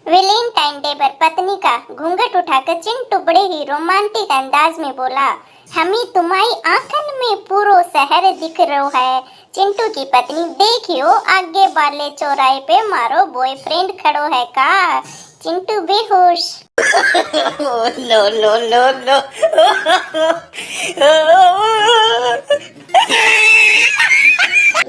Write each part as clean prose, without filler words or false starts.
Valentine day पर पत्नी का घूंघट उठाकर चिंटू बड़े ही रोमांटिक अंदाज में बोला, हमें तुम्हारी आंखन में पूरो शहर दिख रहो है। चिंटू की पत्नी, देखियो आगे वाले चौराहे पे मारो बॉयफ्रेंड खड़ो है का। चिंटू बेहोश। लो लो लो लो।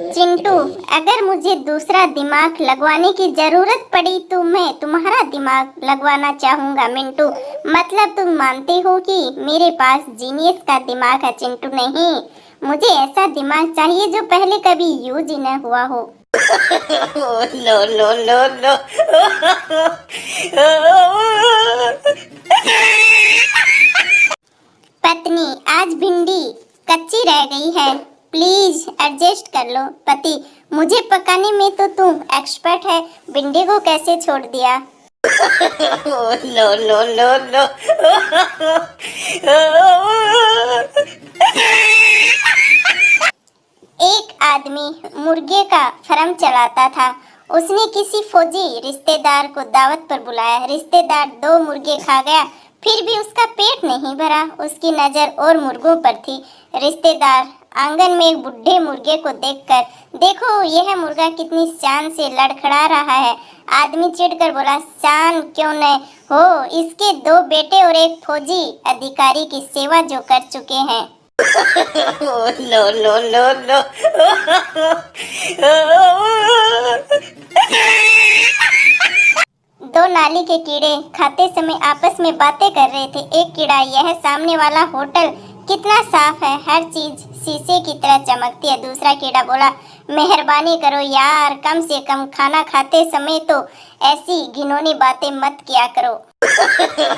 चिंटू, अगर मुझे दूसरा दिमाग लगवाने की जरूरत पड़ी तो मैं तुम्हारा दिमाग लगवाना चाहूंगा मिंटू। मतलब तुम मानते हो कि मेरे पास जीनियस का दिमाग है चिंटू। नहीं, मुझे ऐसा दिमाग चाहिए जो पहले कभी यूज ही न हुआ हो। लो लो लो लो। पत्नी, आज भिंडी कच्ची रह गई है, प्लीज एडजस्ट कर लो। पति, मुझे पकाने में तो तुम एक्सपर्ट है, भिंडी को कैसे छोड़ दिया। लो लो लो लो। एक आदमी मुर्गे का फर्म चलाता था। उसने किसी फौजी रिश्तेदार को दावत पर बुलाया। रिश्तेदार 2 मुर्गे खा गया, फिर भी उसका पेट नहीं भरा। उसकी नजर और मुर्गों पर थी। रिश्तेदार आंगन में एक बूढ़े मुर्गे को देखकर, देखो यह मुर्गा कितनी शान से लड़खड़ा रहा है। आदमी चिढ़कर बोला, शान क्यों न हो, इसके 2 बेटे और एक फौजी अधिकारी की सेवा जो कर चुके हैं। लो लो लो लो। दो नाली के कीड़े खाते समय आपस में बातें कर रहे थे। एक कीड़ा, यह सामने वाला होटल कितना साफ है, हर चीज शीशे की तरह चमकती है। दूसरा कीड़ा बोला, मेहरबानी करो यार, कम से कम खाना खाते समय तो ऐसी घिनौनी बातें मत किया करो।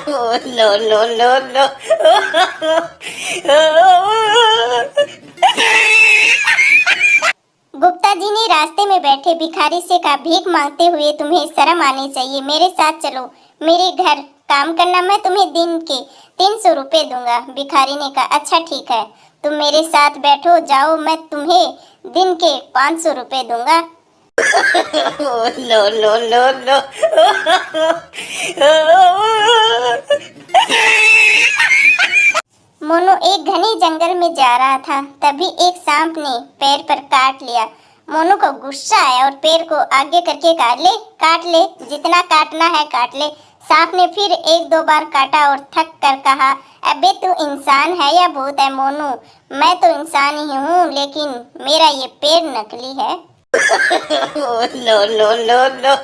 लो लो लो लो। गुप्ता जी ने रास्ते में बैठे भिखारी से कहा, भीख मांगते हुए तुम्हें शर्म आनी चाहिए, मेरे साथ चलो, मेरे घर काम करना, मैं तुम्हें दिन के 300 रुपए दूंगा। भिखारी ने कहा, अच्छा ठीक है, तुम मेरे साथ बैठो, जाओ, मैं तुम्हें दिन के 500 रुपए दूंगा। लो लो लो लो। मोनू एक घने जंगल में जा रहा था, तभी एक सांप ने पैर पर काट लिया। मोनू को गुस्सा आया और पैर को आगे करके काट ले, जितना काटना है काट ले। सांप ने फिर 1-2 बार काटा और थक कर कहा, अबे तू इंसान है या भूत है मोनू? मैं तो इंसान ही हूँ, लेकिन मेरा ये पैर नकली है। लो लो लो लो।